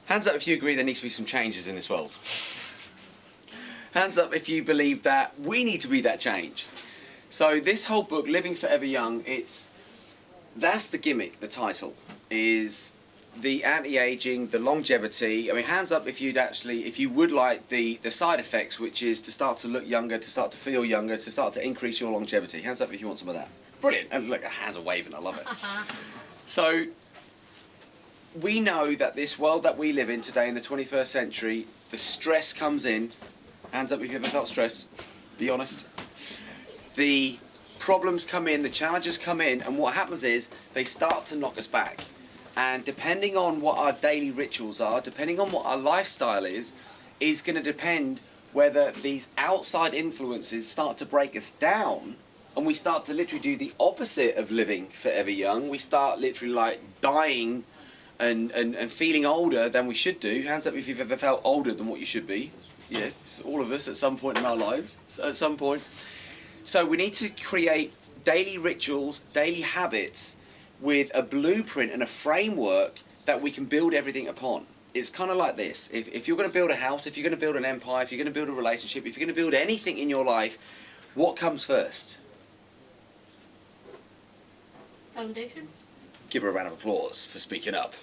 Hands up if you agree there needs to be some changes in this world. Hands up if you believe that we need to be that change. So this whole book, Living Forever Young, that's the gimmick, the title, is the anti-aging, the longevity. I mean, hands up if you would like the side effects, which is to start to look younger, to start to feel younger, to start to increase your longevity. Hands up if you want some of that. Brilliant. And look, hands are waving, I love it. So, we know that this world that we live in today in the 21st century, the stress comes in. Hands up if you've ever felt stressed. Be honest. The problems come in, the challenges come in, and what happens is they start to knock us back. And depending on what our daily rituals are, depending on what our lifestyle is going to depend whether these outside influences start to break us down and we start to literally do the opposite of living forever young. We start literally like dying and feeling older than we should do. Hands up if you've ever felt older than what you should be. Yeah, all of us at some point in our lives, at some point. So we need to create daily rituals, daily habits with a blueprint and a framework that we can build everything upon. It's kind of like this. If you're going to build a house, if you're going to build an empire, if you're going to build a relationship, if you're going to build anything in your life, what comes first? Foundation. Give her a round of applause for speaking up.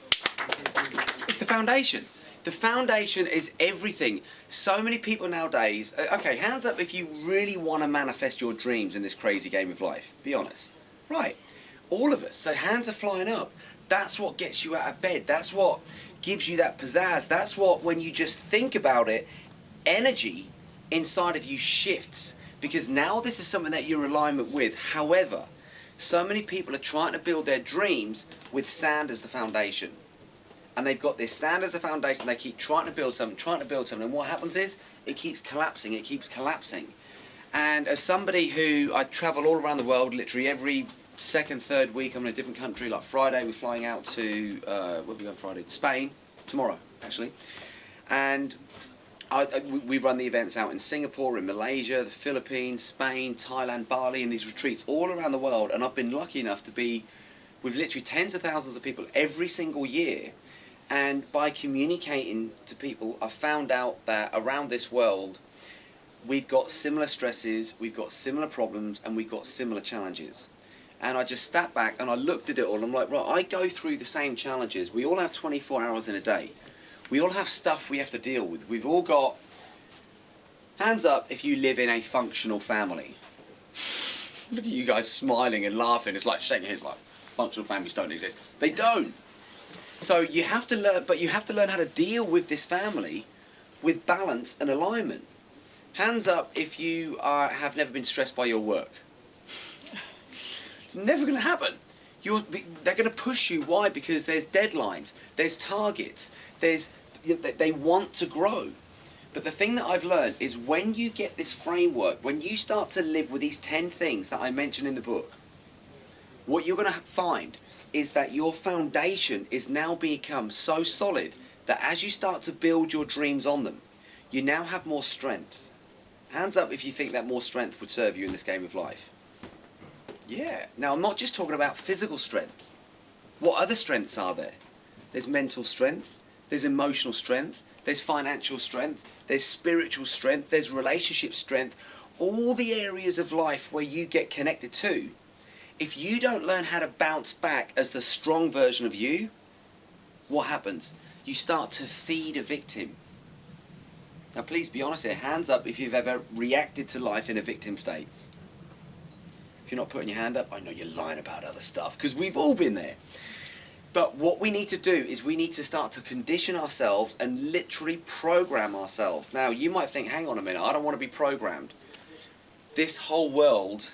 It's the foundation. The foundation is everything. So many people nowadays, okay, hands up if you really want to manifest your dreams in this crazy game of life. Be honest. Right. All of us. So hands are flying up. That's what gets you out of bed. That's what gives you that pizzazz. That's what, when you just think about it, energy inside of you shifts. Because now this is something that you're in alignment with. However, so many people are trying to build their dreams with sand as the foundation. And they've got this sand as a foundation. They keep trying to build something, and what happens is it keeps collapsing. It keeps collapsing. And as somebody who, I travel all around the world, literally every second, third week, I'm in a different country. Like Friday, we're flying out to where are we going Friday? Spain tomorrow, actually. And we run the events out in Singapore, in Malaysia, the Philippines, Spain, Thailand, Bali, and these retreats all around the world. And I've been lucky enough to be with literally tens of thousands of people every single year. And by communicating to people, I found out that around this world, we've got similar stresses, we've got similar problems, and we've got similar challenges. And I just sat back and I looked at it all. And I'm like, right, I go through the same challenges. We all have 24 hours in a day. We all have stuff we have to deal with. We've all got... Hands up if you live in a functional family. Look at you guys smiling and laughing. It's like shaking your head like, functional families don't exist. They don't. So you have to learn, but you have to learn how to deal with this family with balance and alignment. Hands up if you have never been stressed by your work. It's never going to happen. They're going to push you. Why? Because there's deadlines, there's targets, they want to grow. But the thing that I've learned is when you get this framework, when you start to live with these 10 things that I mentioned in the book, what you're going to find is that your foundation is now become so solid that as you start to build your dreams on them, you now have more strength. Hands up if you think that more strength would serve you in this game of life. Yeah. Now, I'm not just talking about physical strength. What other strengths are there? There's mental strength, there's emotional strength, there's financial strength, there's spiritual strength, there's relationship strength, all the areas of life where you get connected to. If you don't learn how to bounce back as the strong version of you, what happens? You start to feed a victim. Now please be honest here, hands up if you've ever reacted to life in a victim state. If you're not putting your hand up, I know you're lying about other stuff, because we've all been there. But what we need to do is we need to start to condition ourselves and literally program ourselves. Now you might think, hang on a minute, I don't want to be programmed. This whole world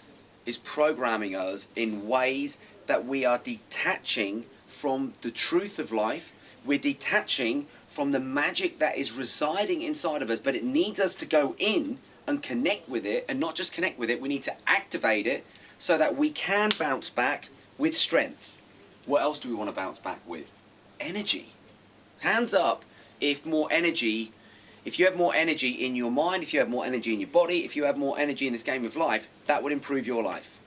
is programming us in ways that we are detaching from the truth of life. We're detaching from the magic that is residing inside of us, but it needs us to go in and connect with it, and not just connect with it, we need to activate it so that we can bounce back with strength. What else do we want to bounce back with? Energy. Hands up if you have more energy in your mind, if you have more energy in your body, if you have more energy in this game of life, that would improve your life.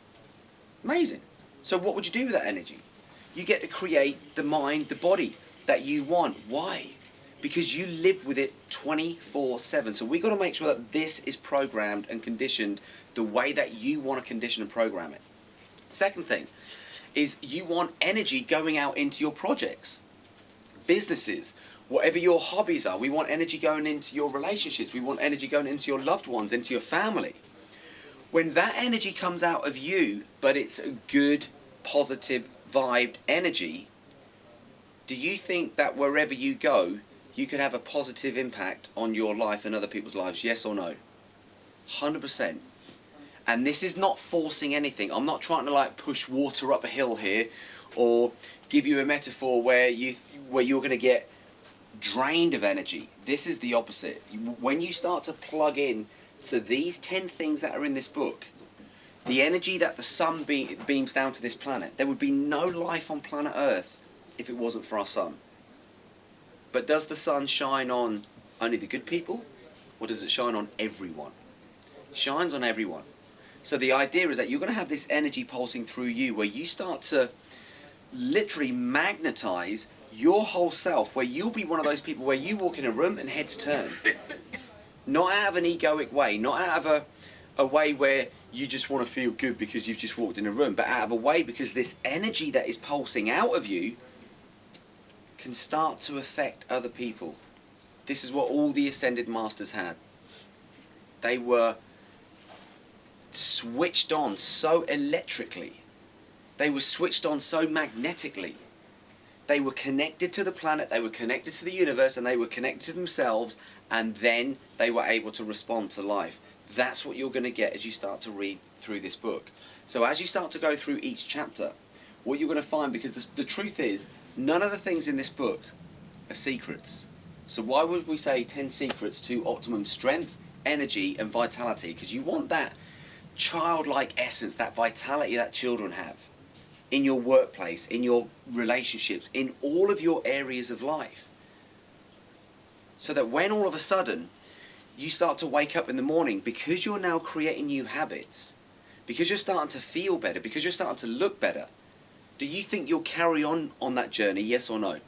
Amazing. So what would you do with that energy? You get to create the mind, the body that you want. Why? because you live with it 24/7. So we've got to make sure that this is programmed and conditioned the way that you want to condition and program it. Second thing is you want energy going out into your projects, businesses, whatever your hobbies are. We want energy going into your relationships. We want energy going into your loved ones, into your family. When that energy comes out of you, but it's a good, positive, vibed energy, do you think that wherever you go, you can have a positive impact on your life and other people's lives? Yes or no? 100%. And this is not forcing anything. I'm not trying to like push water up a hill here, or give you a metaphor where you're going to get drained of energy. This is the opposite. When you start to plug in to these 10 things that are in this book, the energy that the sun beams down to this planet, there would be no life on planet Earth if it wasn't for our sun. But does the sun shine on only the good people, or does it shine on everyone? It shines on everyone. So the idea is that you're going to have this energy pulsing through you where you start to literally magnetize your whole self, where you'll be one of those people where you walk in a room and heads turn. Not out of an egoic way, not out of a way where you just want to feel good because you've just walked in a room, but out of a way because this energy that is pulsing out of you can start to affect other people. This is what all the Ascended Masters had. They were switched on so electrically. They were switched on so magnetically. They were connected to the planet, they were connected to the universe, and they were connected to themselves, and then they were able to respond to life. That's what you're going to get as you start to read through this book. So as you start to go through each chapter, what you're going to find, because the truth is, none of the things in this book are secrets. So why would we say 10 secrets to optimum strength, energy, and vitality? Because you want that childlike essence, that vitality that children have in your workplace, in your relationships, in all of your areas of life. So that when all of a sudden you start to wake up in the morning, because you're now creating new habits, because you're starting to feel better, because you're starting to look better, do you think you'll carry on that journey, yes or no?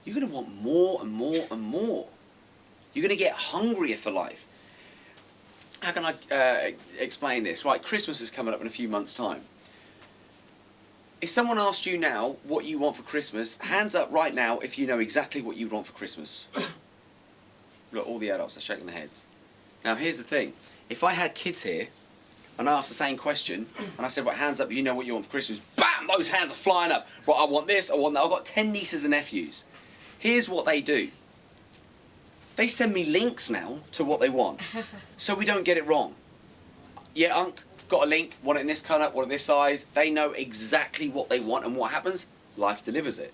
You're going to want more and more and more. You're going to get hungrier for life. How can I explain this? Right, Christmas is coming up in a few months' time. If someone asked you now what you want for Christmas, hands up right now if you know exactly what you want for Christmas. Look, all the adults are shaking their heads. Now, here's the thing. If I had kids here, and I asked the same question, and I said, right, hands up, you know what you want for Christmas. Bam! Those hands are flying up. Right, I want this, I want that. I've got 10 nieces and nephews. Here's what they do. They send me links now to what they want, so we don't get it wrong. Yeah, Unc, got a link, want it in this colour, want it this size. They know exactly what they want, and what happens? Life delivers it.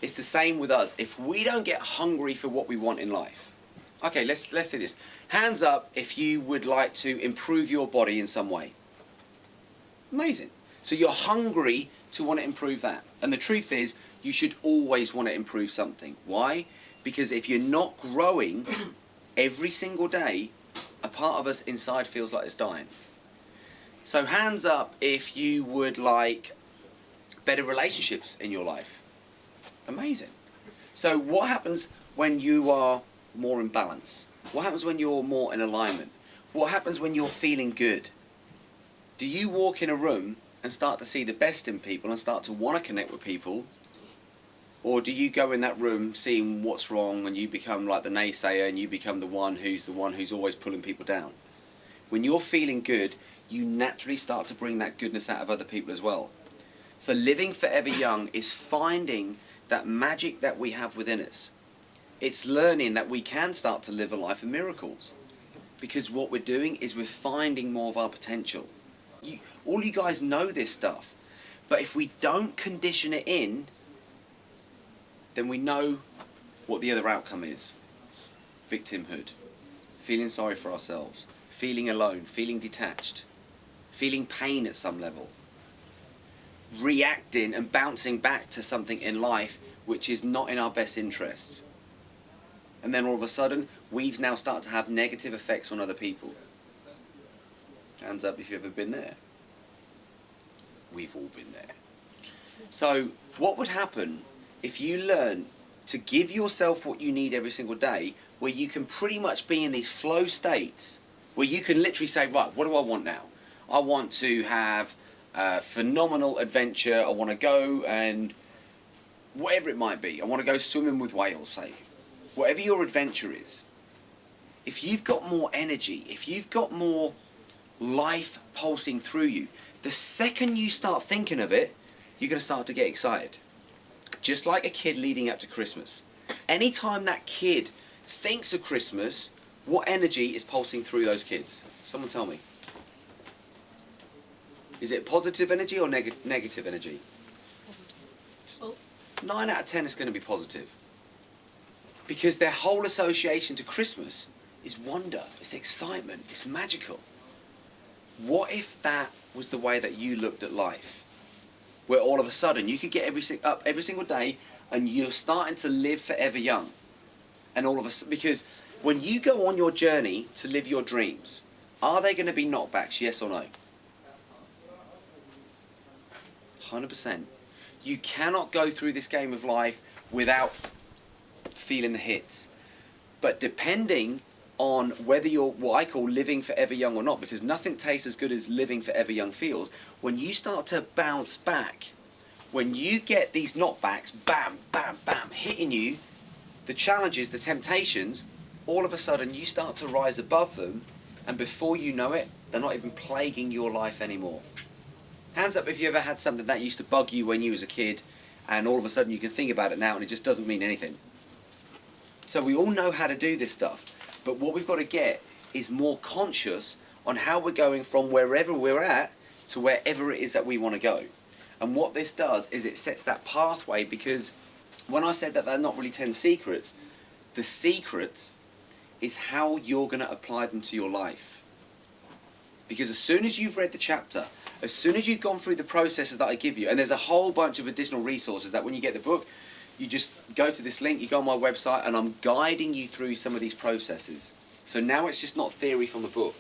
It's the same with us. If we don't get hungry for what we want in life. Okay, let's say this. Hands up if you would like to improve your body in some way. Amazing. So you're hungry to want to improve that. And the truth is, you should always want to improve something. Why? Because if you're not growing every single day, a part of us inside feels like it's dying. So hands up if you would like better relationships in your life. Amazing. So what happens when you are more in balance? What happens when you're more in alignment? What happens when you're feeling good? Do you walk in a room and start to see the best in people and start to want to connect with people? Or do you go in that room seeing what's wrong and you become like the naysayer and you become the one who's always pulling people down? When you're feeling good, you naturally start to bring that goodness out of other people as well. So living forever young is finding that magic that we have within us. It's learning that we can start to live a life of miracles. Because what we're doing is we're finding more of our potential. All you guys know this stuff. But if we don't condition it in, then we know what the other outcome is. Victimhood. Feeling sorry for ourselves. Feeling alone. Feeling detached. Feeling pain at some level. Reacting and bouncing back to something in life which is not in our best interest. And then all of a sudden, we've now started to have negative effects on other people. Hands up if you've ever been there. We've all been there. So what would happen if you learn to give yourself what you need every single day, where you can pretty much be in these flow states, where you can literally say, right, what do I want now? I want to have a phenomenal adventure. I want to go and whatever it might be. I want to go swimming with whales, say. Whatever your adventure is. If you've got more energy, if you've got more life pulsing through you, the second you start thinking of it, you're going to start to get excited. Just like a kid leading up to Christmas. Anytime that kid thinks of Christmas, what energy is pulsing through those kids? Someone tell me. Is it positive energy or negative energy? Oh. 9 out of 10 is going to be positive. Because their whole association to Christmas is wonder, it's excitement, it's magical. What if that was the way that you looked at life? Where all of a sudden you could get up every single day and you're starting to live forever young. And all of a sudden, because when you go on your journey to live your dreams, are they going to be knockbacks, yes or no? 100%. You cannot go through this game of life without feeling the hits. But depending on whether you're what I call living forever young or not, because nothing tastes as good as living forever young feels, when you start to bounce back, when you get these knockbacks, bam, bam, bam, hitting you, the challenges, the temptations, all of a sudden you start to rise above them, and before you know it, they're not even plaguing your life anymore. Hands up if you ever had something that used to bug you when you was a kid, and all of a sudden you can think about it now and it just doesn't mean anything. So we all know how to do this stuff, but what we've got to get is more conscious on how we're going from wherever we're at to wherever it is that we want to go. And what this does is it sets that pathway, because when I said that they're not really 10 secrets, the secret is how you're going to apply them to your life. Because as soon as you've read the chapter, as soon as you've gone through the processes that I give you, and there's a whole bunch of additional resources that when you get the book, you just go to this link, you go on my website, and I'm guiding you through some of these processes. So now it's just not theory from a book.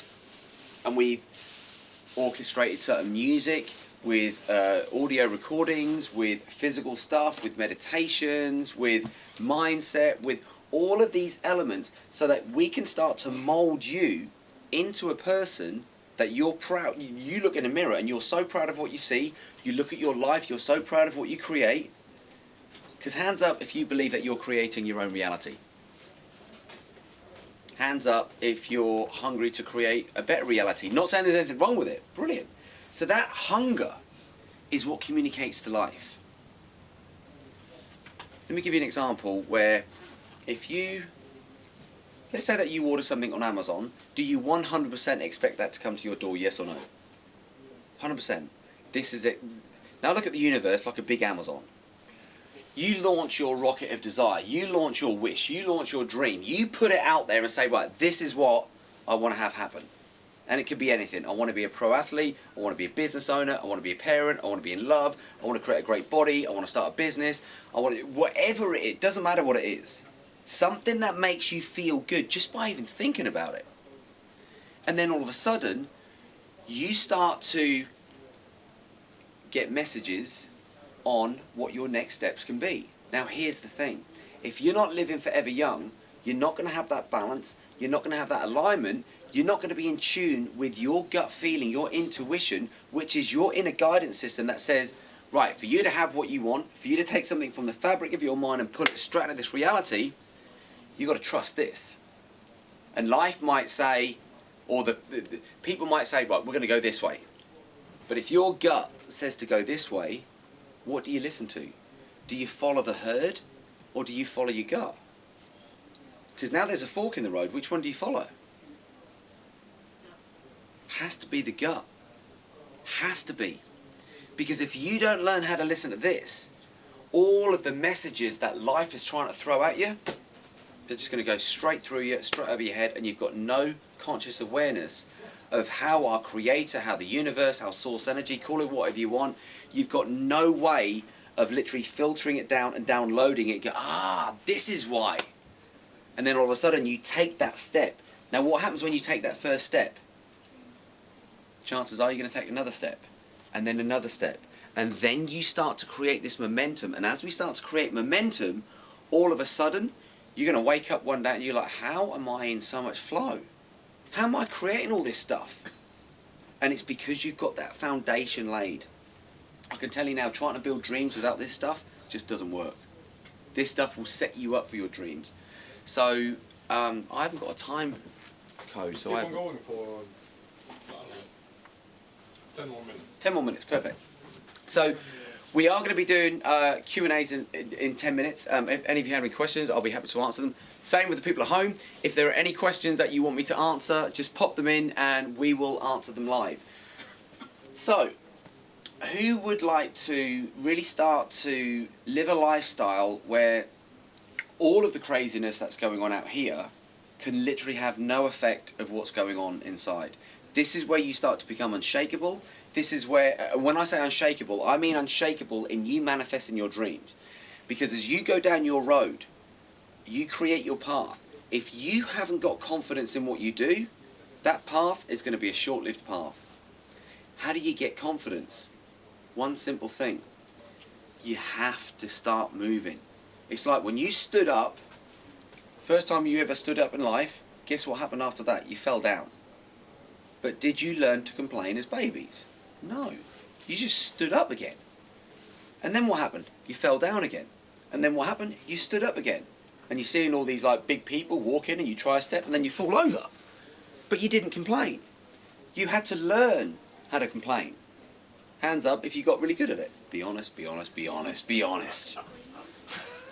And we've orchestrated certain music with audio recordings, with physical stuff, with meditations, with mindset, with all of these elements, so that we can start to mold you into a person that you're proud. You look in a mirror and you're so proud of what you see. You look at your life, you're so proud of what you create. Because hands up if you believe that you're creating your own reality. Hands up if you're hungry to create a better reality. Not saying there's anything wrong with it. Brilliant. So that hunger is what communicates to life. Let me give you an example where if you, let's say that you order something on Amazon, do you 100% expect that to come to your door, yes or no? 100%. This is it. Now look at the universe like a big Amazon. You launch your rocket of desire, you launch your wish, you launch your dream, you put it out there and say, right, this is what I want to have happen. And it could be anything. I want to be a pro athlete, I want to be a business owner, I want to be a parent, I want to be in love, I want to create a great body, I want to start a business, I want to, whatever it is, doesn't matter what it is. Something that makes you feel good just by even thinking about it. And then all of a sudden, you start to get messages on what your next steps can be. Now here's the thing. If you're not living forever young, you're not going to have that balance, you're not going to have that alignment, you're not going to be in tune with your gut feeling, your intuition, which is your inner guidance system that says, right, for you to have what you want, for you to take something from the fabric of your mind and put it straight into this reality, you've got to trust this. And life might say, or the people might say, right, we're going to go this way. But if your gut says to go this way, what do you listen to? Do you follow the herd or do you follow your gut? Because now there's a fork in the road. Which one do you follow? Has to be the gut. Has to be. Because if you don't learn how to listen to this, all of the messages that life is trying to throw at you, they're just going to go straight through you, straight over your head, and you've got no conscious awareness of how our creator, how the universe, how source energy, call it whatever you want, you've got no way of literally filtering it down and downloading it. Go, this is why. And then all of a sudden you take that step. Now what happens when you take that first step? Chances are you're going to take another step, and then another step. And then you start to create this momentum. And as we start to create momentum, all of a sudden, you're going to wake up one day and you're like, how am I in so much flow? How am I creating all this stuff? And it's because you've got that foundation laid. I can tell you now, trying to build dreams without this stuff just doesn't work. This stuff will set you up for your dreams. So I haven't got a time code. So keep on going for, I don't know, 10 more minutes. 10 more minutes, perfect. So we are going to be doing Q&As in 10 minutes. If any of you have any questions, I'll be happy to answer them. Same with the people at home. If there are any questions that you want me to answer, just pop them in and we will answer them live. So, who would like to really start to live a lifestyle where all of the craziness that's going on out here can literally have no effect of what's going on inside? This is where you start to become unshakable. This is where, when I say unshakable, I mean unshakable in you manifesting your dreams. Because as you go down your road, you create your path. If you haven't got confidence in what you do, that path is going to be a short-lived path. How do you get confidence? One simple thing. You have to start moving. It's like when you stood up, first time you ever stood up in life, guess what happened after that? You fell down. But did you learn to complain as babies? No. You just stood up again. And then what happened? You fell down again. And then what happened? You stood up again. And you're seeing all these like big people walk in and you try a step and then you fall over. But you didn't complain. You had to learn how to complain. Hands up if you got really good at it. Be honest, be honest, be honest, be honest.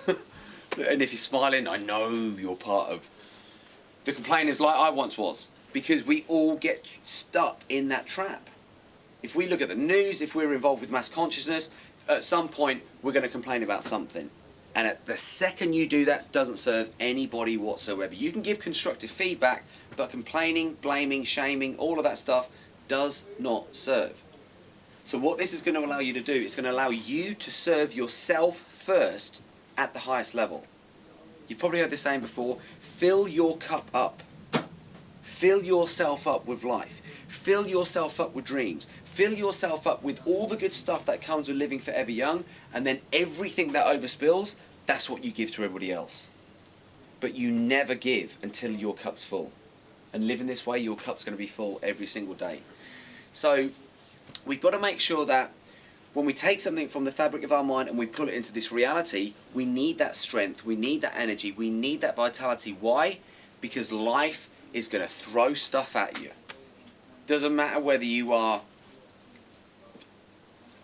And if you're smiling, I know you're part of the complainers like I once was. Because we all get stuck in that trap. If we look at the news, if we're involved with mass consciousness, at some point we're going to complain about something. And at the second you do that, doesn't serve anybody whatsoever. You can give constructive feedback, but complaining, blaming, shaming, all of that stuff does not serve. So what this is going to allow you to do, it's going to allow you to serve yourself first at the highest level. You've probably heard this saying before, fill your cup up. Fill yourself up with life. Fill yourself up with dreams. Fill yourself up with all the good stuff that comes with living forever young, and then everything that overspills, that's what you give to everybody else. But you never give until your cup's full. And living this way, your cup's going to be full every single day. So we've got to make sure that when we take something from the fabric of our mind and we pull it into this reality, we need that strength, we need that energy, we need that vitality. Why? Because life is going to throw stuff at you. Doesn't matter whether you are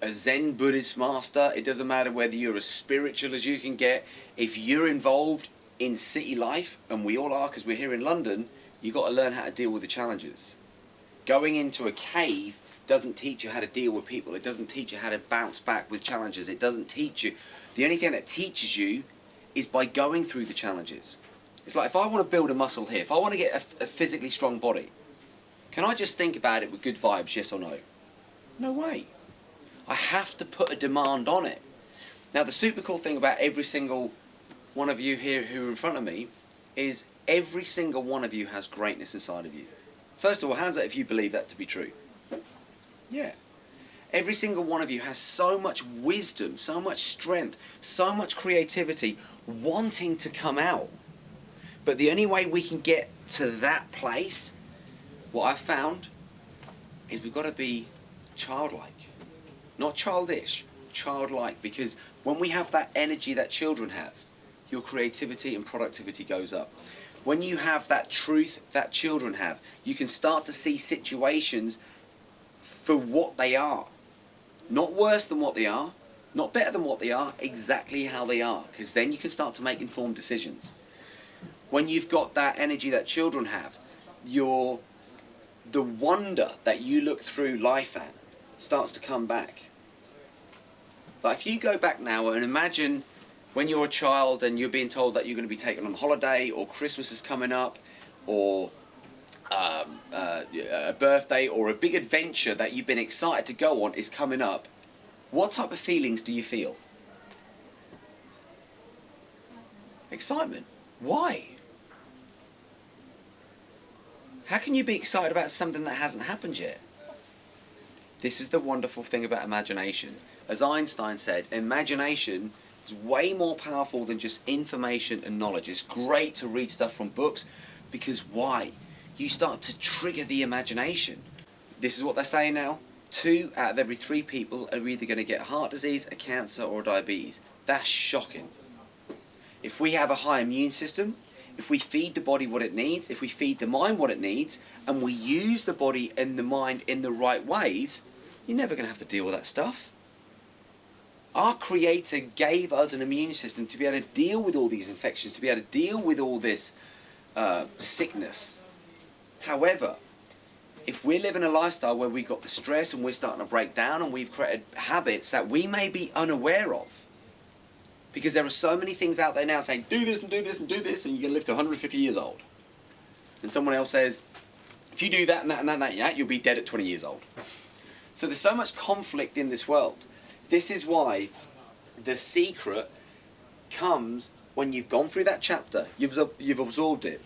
a Zen Buddhist master, it doesn't matter whether you're as spiritual as you can get. If you're involved in city life, and we all are because we're here in London, you've got to learn how to deal with the challenges. Going into a cave doesn't teach you how to deal with people. It doesn't teach you how to bounce back with challenges. It doesn't teach you. The only thing that teaches you is by going through the challenges. It's like if I want to build a muscle here, if I want to get a physically strong body, can I just think about it with good vibes, yes or no? No way. I have to put a demand on it. Now the super cool thing about every single one of you here who are in front of me is every single one of you has greatness inside of you. First of all, hands up if you believe that to be true. Yeah. Every single one of you has so much wisdom, so much strength, so much creativity wanting to come out. But the only way we can get to that place, what I've found, is we've got to be childlike. Not childish, childlike. Because when we have that energy that children have, your creativity and productivity goes up. When you have that truth that children have, you can start to see situations for what they are. Not worse than what they are, not better than what they are, exactly how they are. Because then you can start to make informed decisions. When you've got that energy that children have, the wonder that you look through life at starts to come back. Like if you go back now and imagine when you're a child and you're being told that you're going to be taken on holiday, or Christmas is coming up, or a birthday or a big adventure that you've been excited to go on is coming up, what type of feelings do you feel? Excitement. Why? How can you be excited about something that hasn't happened yet? This is the wonderful thing about imagination. As Einstein said, imagination It's way more powerful than just information and knowledge. It's great to read stuff from books because why? You start to trigger the imagination. This is what they're saying now. 2 out of every 3 people are either going to get heart disease, a cancer, or diabetes. That's shocking. If we have a high immune system, if we feed the body what it needs, if we feed the mind what it needs, and we use the body and the mind in the right ways, you're never going to have to deal with that stuff. Our Creator gave us an immune system to be able to deal with all these infections, to be able to deal with all this sickness. However, if we're living a lifestyle where we've got the stress and we're starting to break down and we've created habits that we may be unaware of, because there are so many things out there now saying, do this and do this and do this and you're going to live to 150 years old. And someone else says, if you do that and that and that and that, you'll be dead at 20 years old. So there's so much conflict in this world. This is why the secret comes when you've gone through that chapter, you've absorbed it,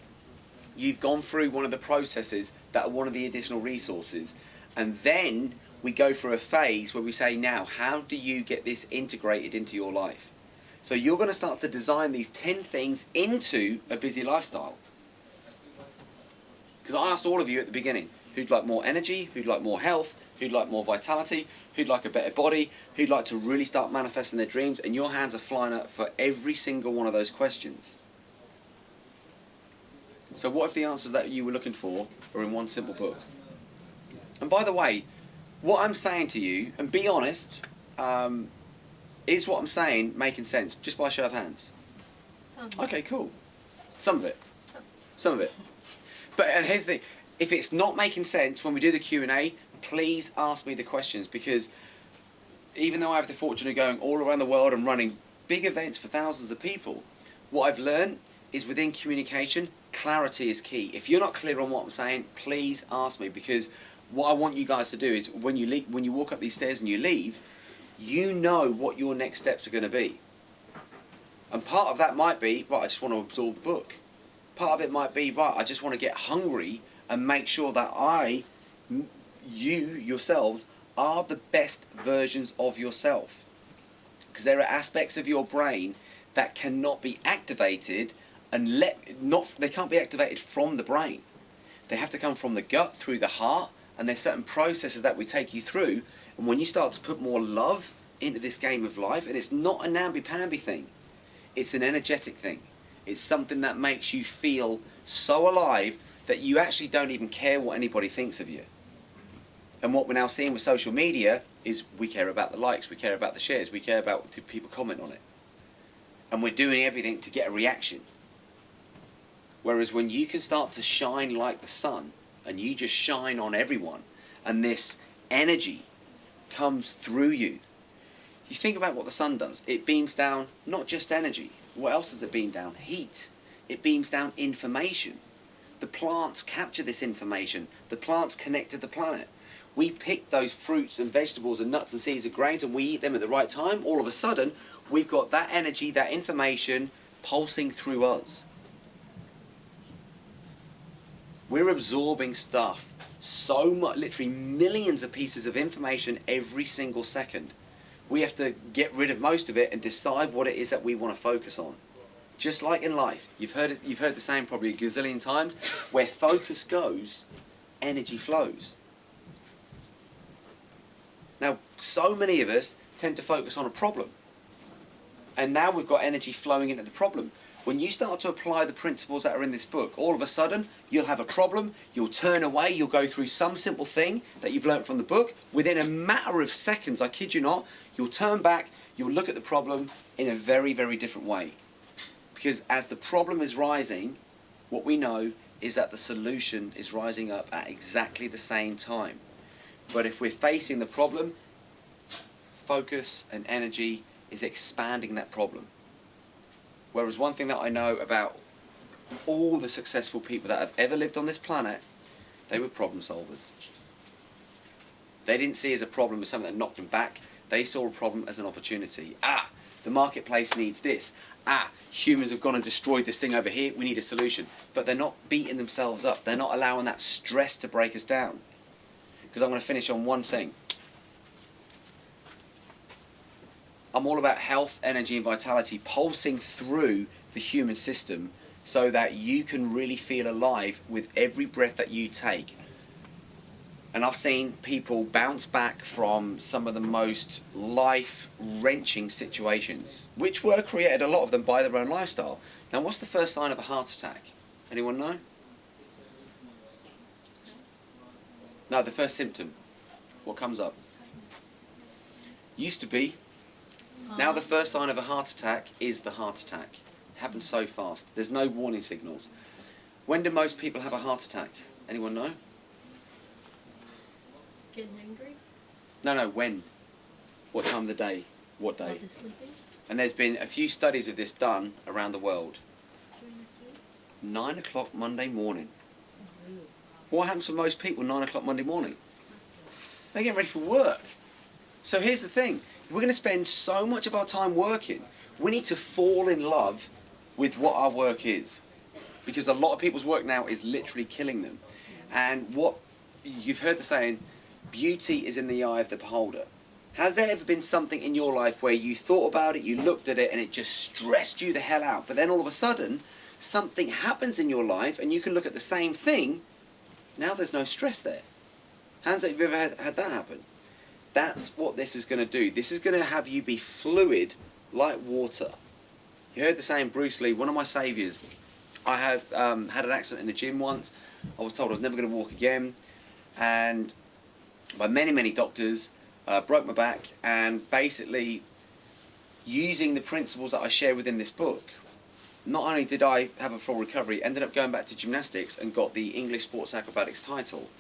you've gone through one of the processes that are one of the additional resources, and then we go through a phase where we say, now, how do you get this integrated into your life? So you're going to start to design these 10 things into a busy lifestyle. Because I asked all of you at the beginning, who'd like more energy, who'd like more health, who'd like more vitality, who'd like a better body, who'd like to really start manifesting their dreams, and your hands are flying up for every single one of those questions. So what if the answers that you were looking for are in one simple book? And by the way, what I'm saying to you, and be honest, is what I'm saying making sense, just by show of hands? Some. Okay, cool. Some of it. Some. Of it. But and here's the thing, if it's not making sense when we do the Q&A, please ask me the questions, because even though I have the fortune of going all around the world and running big events for thousands of people, what I've learned is within communication, clarity is key. If you're not clear on what I'm saying, please ask me, because what I want you guys to do is when you walk up these stairs and you leave, you know what your next steps are going to be. And part of that might be, right, I just want to absorb the book. Part of it might be, right, I just want to get hungry and make sure that you yourselves are the best versions of yourself. Because there are aspects of your brain that cannot be activated and they can't be activated from the brain. They have to come from the gut, through the heart, and there's certain processes that we take you through. And when you start to put more love into this game of life, and it's not a namby-pamby thing, it's an energetic thing. It's something that makes you feel so alive that you actually don't even care what anybody thinks of you. And what we're now seeing with social media is we care about the likes, we care about the shares, we care about what people comment on it. And we're doing everything to get a reaction. Whereas when you can start to shine like the sun, and you just shine on everyone, and this energy comes through you. You think about what the sun does. It beams down not just energy. What else does it beam down? Heat. It beams down information. The plants capture this information. The plants connect to the planet. We pick those fruits and vegetables and nuts and seeds and grains and we eat them at the right time. All of a sudden, we've got that energy, that information pulsing through us. We're absorbing stuff so much, literally millions of pieces of information every single second. We have to get rid of most of it and decide what it is that we want to focus on. Just like in life, you've heard the saying probably a gazillion times, where focus goes, energy flows. Now, so many of us tend to focus on a problem. And now we've got energy flowing into the problem. When you start to apply the principles that are in this book, all of a sudden, you'll have a problem, you'll turn away, you'll go through some simple thing that you've learned from the book. Within a matter of seconds, I kid you not, you'll turn back, you'll look at the problem in a very, very different way. Because as the problem is rising, what we know is that the solution is rising up at exactly the same time. But if we're facing the problem, focus and energy is expanding that problem. Whereas one thing that I know about all the successful people that have ever lived on this planet, they were problem solvers. They didn't see it as a problem as something that knocked them back. They saw a problem as an opportunity. The marketplace needs this. Humans have gone and destroyed this thing over here. We need a solution. But they're not beating themselves up. They're not allowing that stress to break us down. Because I'm going to finish on one thing. I'm all about health, energy and vitality pulsing through the human system so that you can really feel alive with every breath that you take. And I've seen people bounce back from some of the most life-wrenching situations, which were created, a lot of them, by their own lifestyle. Now, what's the first sign of a heart attack? Anyone know? No, the first symptom. What comes up? Used to be. Now the first sign of a heart attack is the heart attack. It happens so fast. There's no warning signals. When do most people have a heart attack? Anyone know? Getting angry? No, when? What time of the day? What day? While they're sleeping? And there's been a few studies of this done around the world. During the sleep? 9 o'clock Monday morning. What happens for most people 9 o'clock Monday morning? They're getting ready for work. So here's the thing. We're going to spend so much of our time working. We need to fall in love with what our work is. Because a lot of people's work now is literally killing them. And what you've heard the saying, beauty is in the eye of the beholder. Has there ever been something in your life where you thought about it, you looked at it, and it just stressed you the hell out, but then all of a sudden, something happens in your life, and you can look at the same thing, now there's no stress there? Hands up if you've ever had that happen. That's what this is going to do. This is going to have you be fluid like water. You heard the saying, Bruce Lee, one of my saviours. I had an accident in the gym once. I was told I was never going to walk again, and by many, many doctors, broke my back, and basically using the principles that I share within this book, not only did I have a full recovery, ended up going back to gymnastics and got the English Sports Acrobatics title.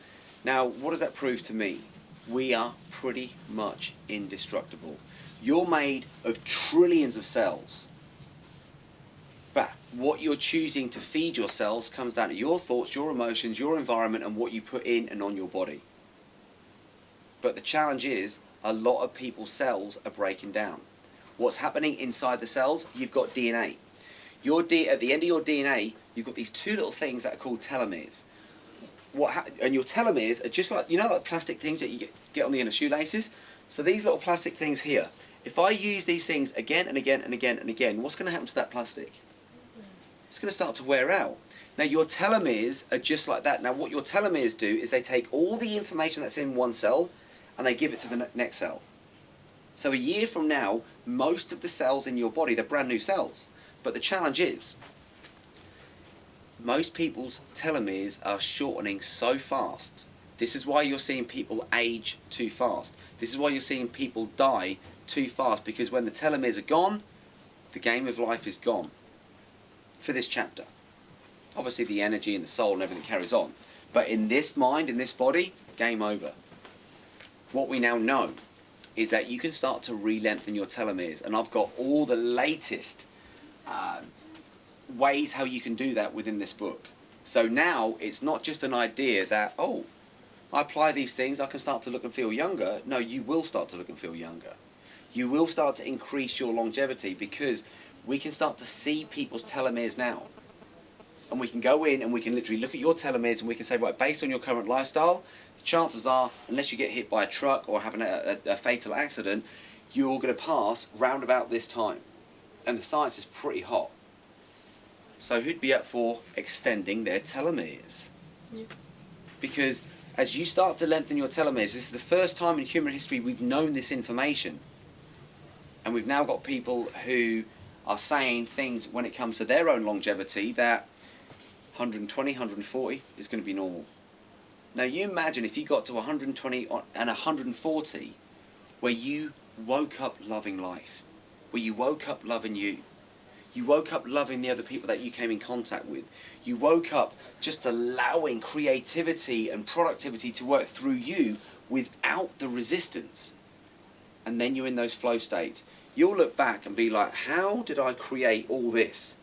Now, what does that prove to me? We are pretty much indestructible. You're made of trillions of cells. But what you're choosing to feed your cells comes down to your thoughts, your emotions, your environment, and what you put in and on your body. But the challenge is, a lot of people's cells are breaking down. What's happening inside the cells? You've got DNA. At the end of your DNA, you've got these two little things that are called telomeres. And your telomeres are just like, you know, like plastic things that you get on the end of shoelaces? So these little plastic things here, if I use these things again and again and again and again, what's going to happen to that plastic? It's going to start to wear out. Now your telomeres are just like that. Now what your telomeres do is they take all the information that's in one cell and they give it to the next cell. So a year from now, most of the cells in your body, they're brand new cells. But the challenge is, most people's telomeres are shortening so fast. This is why you're seeing people age too fast. This is why you're seeing people die too fast, because when the telomeres are gone, the game of life is gone for this chapter. Obviously the energy and the soul and everything carries on. But in this mind, in this body, game over. What we now know is that you can start to re-lengthen your telomeres, and I've got all the latest ways how you can do that within this book. So now it's not just an idea that, oh, I apply these things, I can start to look and feel younger. No, you will start to look and feel younger. You will start to increase your longevity, because we can start to see people's telomeres now. And we can go in and we can literally look at your telomeres and we can say, right, based on your current lifestyle, chances are, unless you get hit by a truck or have a fatal accident, you're going to pass round about this time. And the science is pretty hot. So who'd be up for extending their telomeres? Yeah. Because as you start to lengthen your telomeres, this is the first time in human history we've known this information. And we've now got people who are saying things when it comes to their own longevity that 120, 140 is going to be normal. Now you imagine if you got to 120 and 140 where you woke up loving life, where you woke up loving you. You woke up loving the other people that you came in contact with. You woke up just allowing creativity and productivity to work through you without the resistance. And then you're in those flow states. You'll look back and be like, how did I create all this?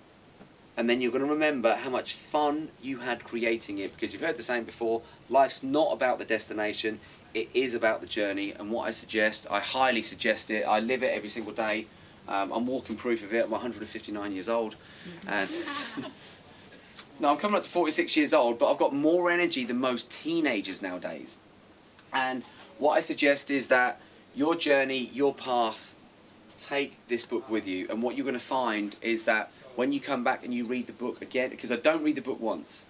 And then you're going to remember how much fun you had creating it, because you've heard the saying before, life's not about the destination, it is about the journey. And what I suggest, I highly suggest it, I live it every single day. I'm walking proof of it. I'm 159 years old. And no, I'm coming up to 46 years old, but I've got more energy than most teenagers nowadays. And what I suggest is that your journey, your path, take this book with you, and what you're going to find is that when you come back and you read the book again, because I don't read the book once.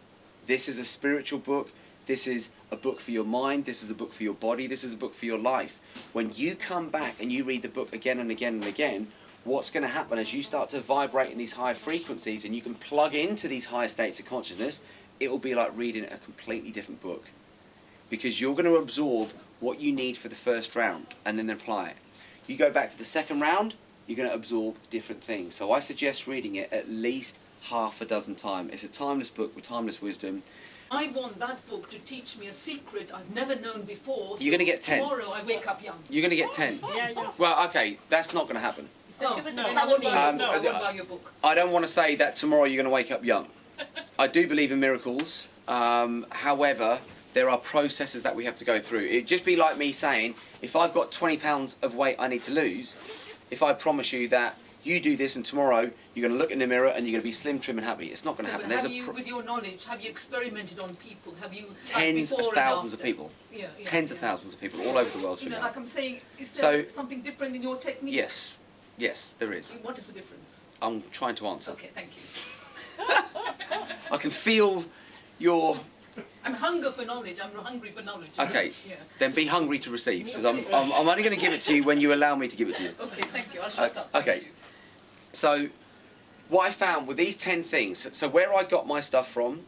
This is a spiritual book. This is a book for your mind. This is a book for your body. This is a book for your life. When you come back and you read the book again and again and again, what's going to happen as you start to vibrate in these higher frequencies and you can plug into these higher states of consciousness, it will be like reading a completely different book. Because you're going to absorb what you need for the first round and then apply it. You go back to the second round, you're going to absorb different things. So I suggest reading it at least half a dozen times. It's a timeless book with timeless wisdom. I want that book to teach me a secret I've never known before. So you're going to get 10. Tomorrow I wake up young. You're going to get 10. Yeah. Well, okay, that's not going to happen. Especially with the I won't telomeres. buy your book. I don't want to say that tomorrow you're going to wake up young. I do believe in miracles. However, there are processes that we have to go through. It'd just be like me saying, if I've got 20 pounds of weight I need to lose, if I promise you that you do this and tomorrow you're going to look in the mirror and you're going to be slim, trim and happy, it's not going to happen. Have you, with your knowledge, have you experimented on people? Have you tens of thousands of people. Yeah, tens of thousands of people all over the world. You know, like I'm saying, is there So, something different in your technique? Yes, yes, there is. What is the difference? I'm trying to answer. Okay, thank you. I can feel your... I'm hungry for knowledge. I'm hungry for knowledge. Okay, Yeah. then be hungry to receive, because I'm only going to give it to you when you allow me to give it to you. Okay, thank you. I'll shut up. Okay. Thank you. So, what I found with these 10 things, so where I got my stuff from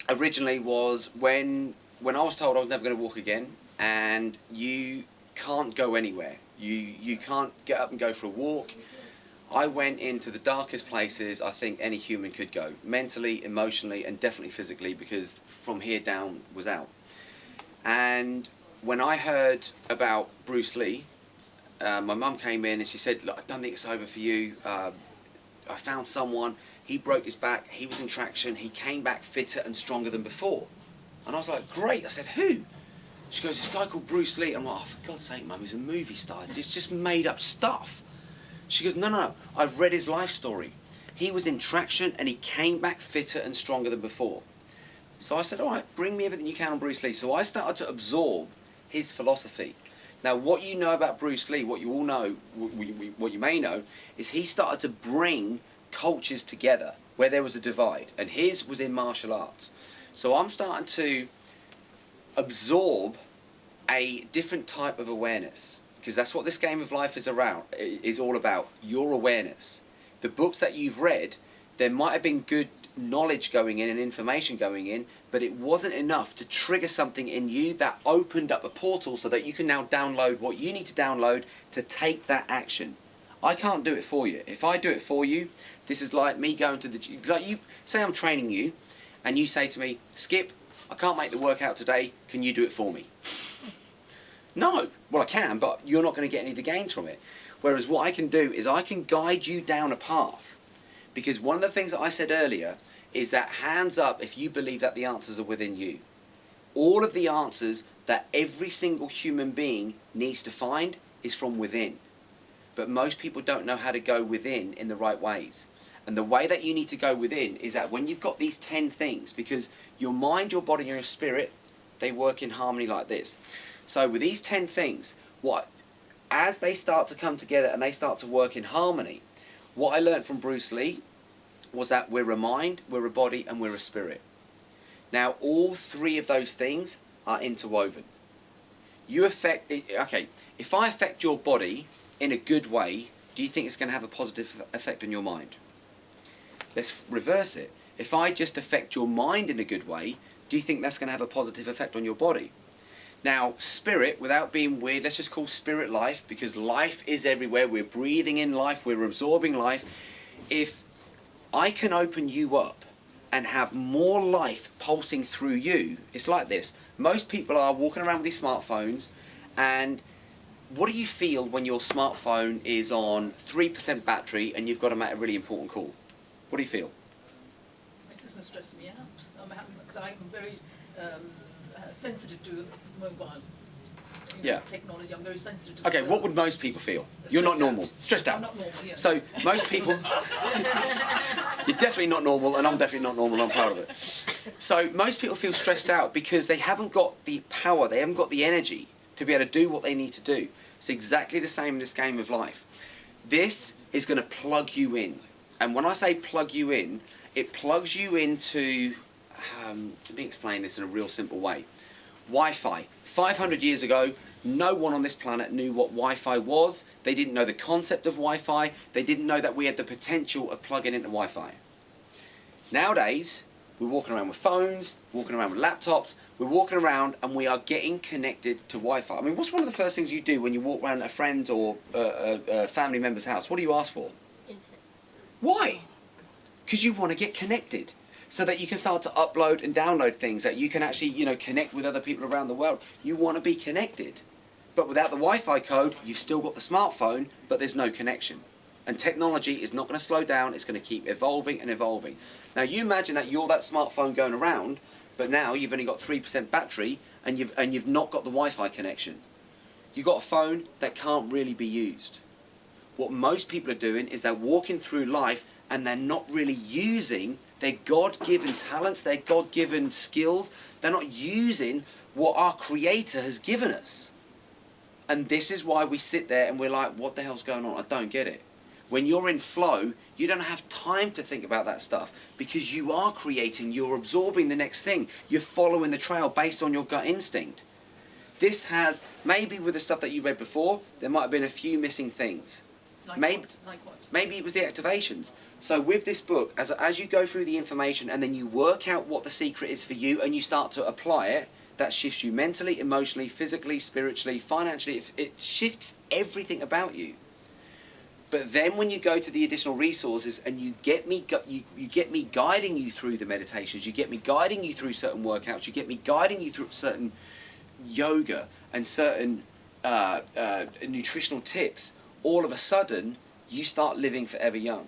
originally was when I was told I was never going to walk again, and you can't go anywhere. You can't get up and go for a walk. I went into the darkest places I think any human could go, mentally, emotionally, and definitely physically, because from here down was out. And when I heard about Bruce Lee, my mum came in and she said, look, I don't think it's over for you. I found someone, he broke his back, he was in traction, he came back fitter and stronger than before. And I was like, great. I said, who? She goes, this guy called Bruce Lee. I'm like, oh, for God's sake, Mum, he's a movie star. It's just made up stuff. She goes, no, I've read his life story. He was in traction and he came back fitter and stronger than before. So I said, all right, bring me everything you can on Bruce Lee. So I started to absorb his philosophy. Now, what you know about Bruce Lee, what you all know, what you may know, is he started to bring cultures together where there was a divide. And his was in martial arts. So I'm starting to absorb a different type of awareness, because that's what this game of life is all about, your awareness. The books that you've read, there might have been good knowledge going in and information going in, but it wasn't enough to trigger something in you that opened up a portal so that you can now download what you need to download to take that action. I can't do it for you. If I do it for you, this is like me going to the gym. Like you say I'm training you, and you say to me, Skip, I can't make the workout today, can you do it for me? No. Well, I can, but you're not going to get any of the gains from it. Whereas what I can do is I can guide you down a path. Because one of the things that I said earlier is that hands up if you believe that the answers are within you. All of the answers that every single human being needs to find is from within. But most people don't know how to go within in the right ways. And the way that you need to go within is that when you've got these 10 things, because your mind, your body, and your spirit, they work in harmony like this. So with these 10 things, as they start to come together and they start to work in harmony, what I learned from Bruce Lee was that we're a mind, we're a body, and we're a spirit. Now, all three of those things are interwoven. Okay, if I affect your body in a good way, do you think it's going to have a positive effect on your mind? Let's reverse it. If I just affect your mind in a good way, do you think that's going to have a positive effect on your body? Now, spirit, without being weird, let's just call spirit life, because life is everywhere. We're breathing in life, we're absorbing life. If I can open you up and have more life pulsing through you, it's like this. Most people are walking around with these smartphones, and what do you feel when your smartphone is on 3% battery and you've got to make a really important call? What do you feel? It doesn't stress me out. Because I'm very sensitive to mobile technology. I'm very sensitive to Okay, what would most people feel? You're not normal. Stressed out. I'm not normal, yeah. So most people... You're definitely not normal, and I'm definitely not normal, and I'm proud of it. So most people feel stressed out because they haven't got the power, they haven't got the energy to be able to do what they need to do. It's exactly the same in this game of life. This is going to plug you in. And when I say plug you in, it plugs you into, let me explain this in a real simple way. Wi-Fi. 500 years ago, no one on this planet knew what Wi-Fi was. They didn't know the concept of Wi-Fi. They didn't know that we had the potential of plugging into Wi-Fi. Nowadays, we're walking around with phones, walking around with laptops, we're walking around and we are getting connected to Wi-Fi. I mean, what's one of the first things you do when you walk around a friend or a family member's house? What do you ask for? Internet. Why? Because you want to get connected so that you can start to upload and download things, that you can actually, you know, connect with other people around the world. You want to be connected. But without the Wi-Fi code, you've still got the smartphone, but there's no connection. And technology is not going to slow down, it's going to keep evolving and evolving. Now you imagine that you're that smartphone going around, but now you've only got 3% battery and you've not got the Wi-Fi connection. You've got a phone that can't really be used. What most people are doing is they're walking through life and they're not really using their God-given talents, their God-given skills. They're not using what our Creator has given us. And this is why we sit there and we're like, what the hell's going on? I don't get it. When you're in flow, you don't have time to think about that stuff because you are creating, you're absorbing the next thing. You're following the trail based on your gut instinct. This has, maybe with the stuff that you read before, there might have been a few missing things. Like maybe, what? Like what? Maybe it was the activations. So with this book, as you go through the information and then you work out what the secret is for you and you start to apply it, that shifts you mentally, emotionally, physically, spiritually, financially. It shifts everything about you. But then when you go to the additional resources and you get me guiding you through the meditations, you get me guiding you through certain workouts, you get me guiding you through certain yoga and certain nutritional tips, all of a sudden you start living forever young.